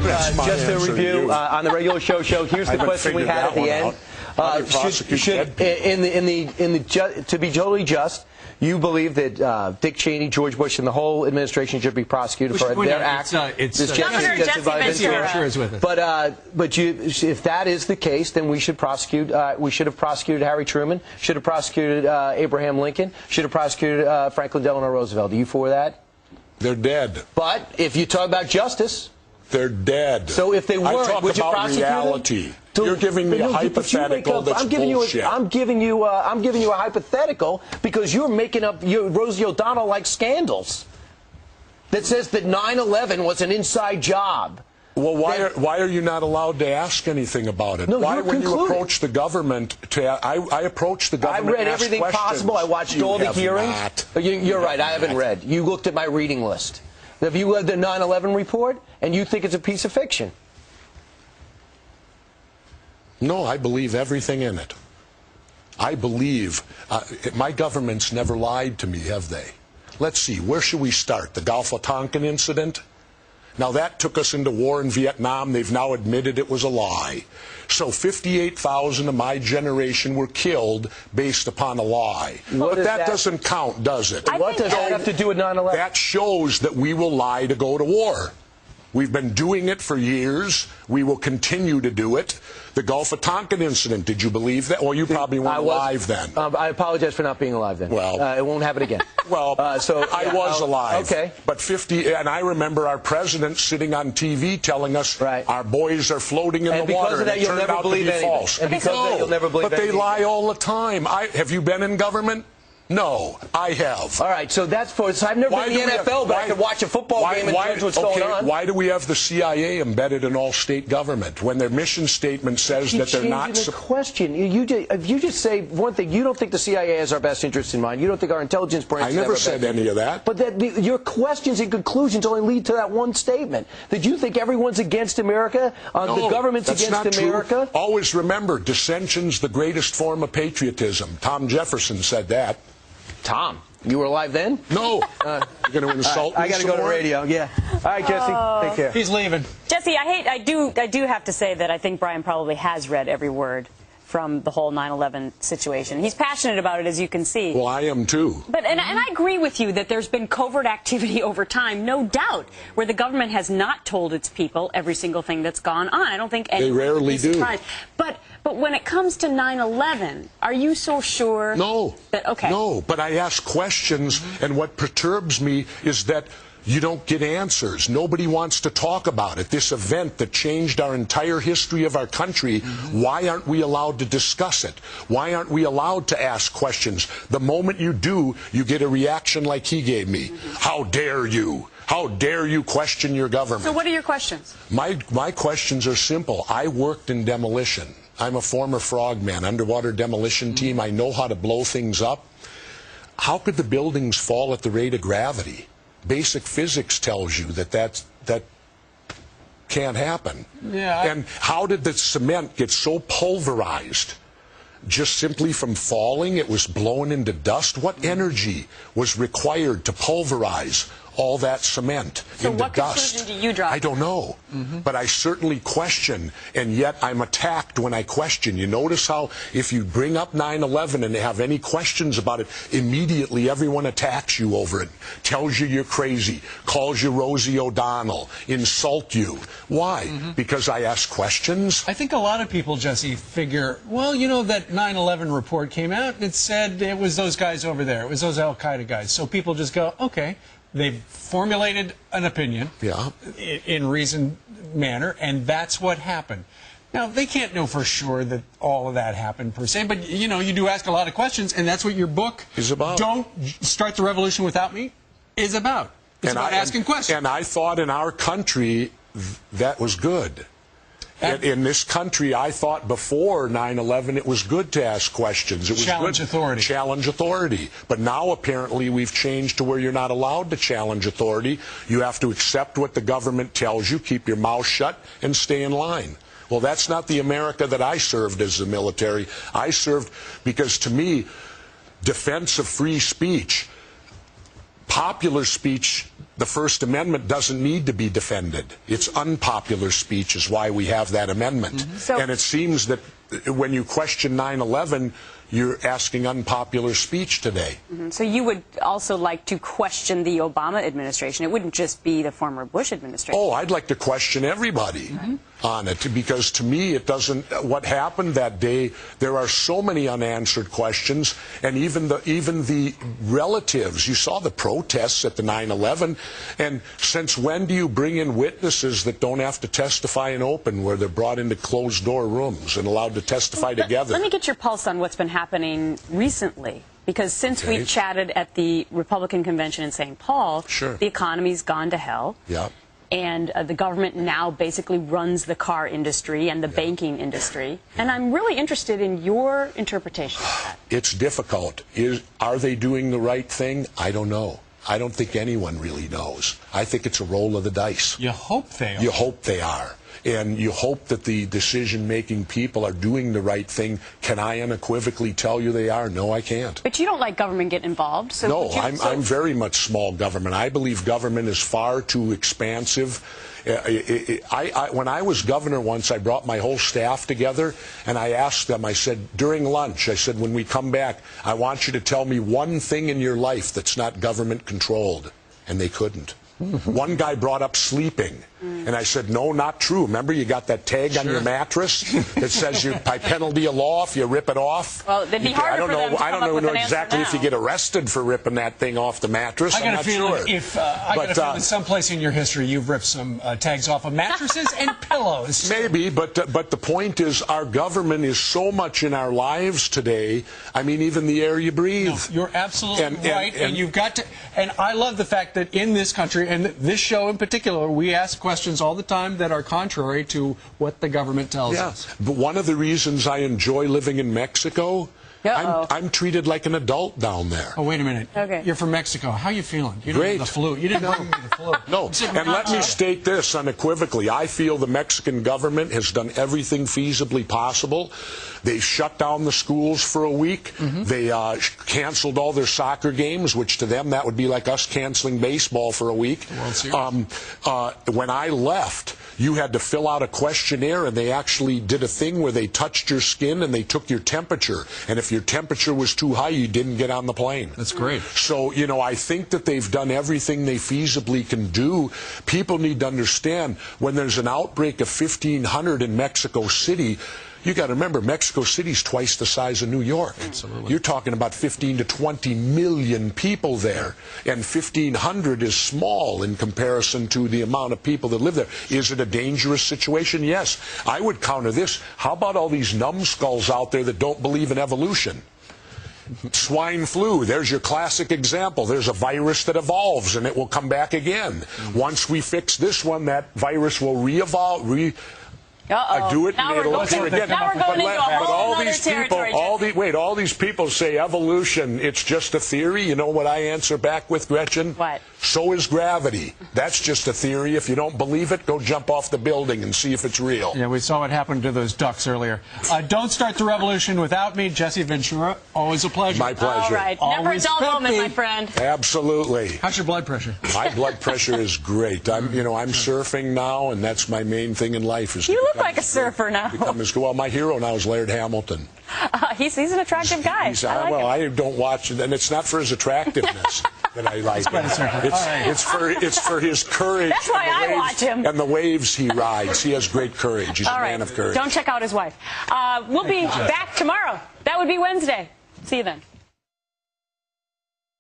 just to review on the regular show, here's the question we had at the end. To be totally just, you believe that Dick Cheney, George Bush, and the whole administration should be prosecuted for their act? Governor Jesse Ventura. But if that is the case, then we should prosecute. We should have prosecuted Harry Truman. Should have prosecuted Abraham Lincoln. Should have prosecuted Franklin Delano Roosevelt. Are you for that? They're dead. But if you talk about justice, they're dead. So if they weren't, would you prosecute reality. them? You're giving me a hypothetical that's bullshit. I'm giving you a hypothetical because you're making up Rosie O'Donnell-like scandals that says that 9/11 was an inside job. Well, why are you not allowed to ask anything about it? No, why, when you approach the government, I approach the government. I read everything possible. I watched all the hearings. You're right. I haven't read. You looked at my reading list. Have you read the 9/11 report and you think it's a piece of fiction? No, I believe everything in it. I believe my government's never lied to me, have they? Let's see. Where should we start? The Gulf of Tonkin incident? Now, that took us into war in Vietnam. They've now admitted it was a lie. So 58,000 of my generation were killed based upon a lie. But that doesn't count, does it? What does that have to do with 9/11? That shows that we will lie to go to war. We've been doing it for years. We will continue to do it. The Gulf of Tonkin incident, did you believe that? Well, you probably weren't alive then. I apologize for not being alive then. Well, it won't happen again. Well, I was alive. Okay. But and I remember our president sitting on TV telling us our boys are floating in the water. And because of that, you'll never believe anything. False. And because of that, you'll never believe anything. But they lie all the time. Have you been in government? No, I have. All right, so that's for. So I've never been in the NFL, but I could watch a football game and judge what's going on. Why do we have the CIA embedded in all state government when their mission statement says that they're not? The question. If you just say one thing, you don't think the CIA has our best interests in mind. You don't think our intelligence branch. I never said any of that. But your questions and conclusions only lead to that one statement. That you think everyone's against America, the government's against America. True. Always remember, dissension's the greatest form of patriotism. Tom Jefferson said that. Tom, you were alive then? No. You're going to insult me. I got to go to radio. Yeah. All right, Jesse. Take care. He's leaving. Jesse, I do have to say that I think Brian probably has read every word from the whole 9/11 situation. He's passionate about it, as you can see. Well, I am too. But and I agree with you that there's been covert activity over time, no doubt, where the government has not told its people every single thing that's gone on. I don't think anyone they rarely would be surprised. But when it comes to 9/11, are you so sure? No. Okay. No, but I ask questions, and what perturbs me is that you don't get answers. Nobody wants to talk about it. This event that changed our entire history of our country, why aren't we allowed to discuss it? Why aren't we allowed to ask questions? The moment you do, you get a reaction like he gave me. How dare you? How dare you question your government? So what are your questions? My questions are simple. I worked in demolition. I'm a former frogman, underwater demolition team. I know how to blow things up. How could the buildings fall at the rate of gravity? Basic physics tells you that can't happen. Yeah. And how did the cement get so pulverized? Just simply from falling, it was blown into dust? What energy was required to pulverize all that cement into what dust? Conclusion do you draw? I don't know. But I certainly question, and yet I'm attacked when I question. You notice how if you bring up 9/11 and have any questions about it, immediately everyone attacks you over it, tells you you're crazy, calls you Rosie O'Donnell, insult you. Why? Because I ask questions? I think a lot of people, Jesse, figure, well, you know, that 9/11 report came out, it said it was those guys over there. It was those Al-Qaeda guys. So people just go, okay. They've formulated an opinion in reasoned manner, and that's what happened. Now, they can't know for sure that all of that happened per se, but, you know, you do ask a lot of questions, and that's what your book is about. Don't Start the Revolution Without Me is about. It's about asking questions. And I thought in our country that was good. In this country, I thought before 9/11 it was good to ask questions. It was challenge good. Authority. Challenge authority. But now apparently we've changed to where you're not allowed to challenge authority. You have to accept what the government tells you, keep your mouth shut, and stay in line. Well, that's not the America that I served as the military. I served because, to me, defense of free speech, popular speech, the First Amendment doesn't need to be defended. It's unpopular speech is why we have that amendment. And it seems that when you question 9/11, you're asking unpopular speech today. So you would also like to question the Obama administration. It wouldn't just be the former Bush administration. Oh, I'd like to question everybody on it, because to me it doesn't, what happened that day, there are so many unanswered questions, and even the relatives, you saw the protests at the 9/11, and since when do you bring in witnesses that don't have to testify in open, where they're brought into closed door rooms and allowed to testify together? Let me get your pulse on what's been happening recently, because since we chatted at the Republican convention in St. Paul, the economy's gone to hell. Yeah. And the government now basically runs the car industry and the banking industry. And I'm really interested in your interpretation of that. It's difficult. Are they doing the right thing? I don't know. I don't think anyone really knows. I think it's a roll of the dice. You hope they are. You hope they are. And you hope that the decision-making people are doing the right thing. Can I unequivocally tell you they are? No, I can't. But you don't like government get involved. So no, I'm very much small government. I believe government is far too expansive. When I was governor once, I brought my whole staff together, and I asked them, I said, during lunch, I said, when we come back, I want you to tell me one thing in your life that's not government-controlled. And they couldn't. One guy brought up sleeping, and I said, no, not true. Remember, you got that tag on your mattress that says you're by penalty of law if you rip it off? Well, it'd be harder for them to come up with an answer exactly now. if you get arrested for ripping that thing off the mattress. I got a feeling I got a feeling someplace in your history you've ripped some tags off of mattresses and pillows. Maybe, but the point is, our government is so much in our lives today. I mean, even the air you breathe. No, you're absolutely right, and you've got to. And I love the fact that in this country, and this show in particular, we ask questions all the time that are contrary to what the government tells us. But one of the reasons I enjoy living in Mexico, I'm treated like an adult down there. Oh, wait a minute. Okay. You're from Mexico. How are you feeling? You Great. Don't have the flu. You didn't bring me the flu. No, and let me state this unequivocally. I feel the Mexican government has done everything feasibly possible. They shut down the schools for a week. They canceled all their soccer games, which to them that would be like us canceling baseball for a week. When I left, you had to fill out a questionnaire, and they actually did a thing where they touched your skin and they took your temperature. And if your temperature was too high, you didn't get on the plane. That's great. So, you know, I think that they've done everything they feasibly can do. People need to understand, when there's an outbreak of 1,500 in Mexico City, you got to remember, Mexico City's twice the size of New York. Absolutely. You're talking about 15 to 20 million people there, and 1,500 is small in comparison to the amount of people that live there. Is it a dangerous situation? Yes. I would counter this. How about all these numbskulls out there that don't believe in evolution? Swine flu, there's your classic example. There's a virus that evolves, and it will come back again. Once we fix this one, that virus will re-evolve, do it, now and it'll we're again. going into a whole other territory. All these people say evolution, it's just a theory. You know what I answer back with, Gretchen? What? So is gravity. That's just a theory. If you don't believe it, go jump off the building and see if it's real. Yeah, we saw what happened to those ducks earlier. Don't start the revolution without me, Jesse Ventura. Always a pleasure. My pleasure. All right. Never a dull moment, my friend. Absolutely. How's your blood pressure? My blood pressure is great. I'm surfing now, and that's my main thing in life. Is you look like a surfer now. Well, my hero now is Laird Hamilton. He's an attractive guy. I don't watch it, and it's not for his attractiveness that I like him. It's for his courage. That's why I watch him. And the waves he rides. He has great courage. He's a man of courage. Don't check out his wife. We'll be back tomorrow. That would be Wednesday. See you then.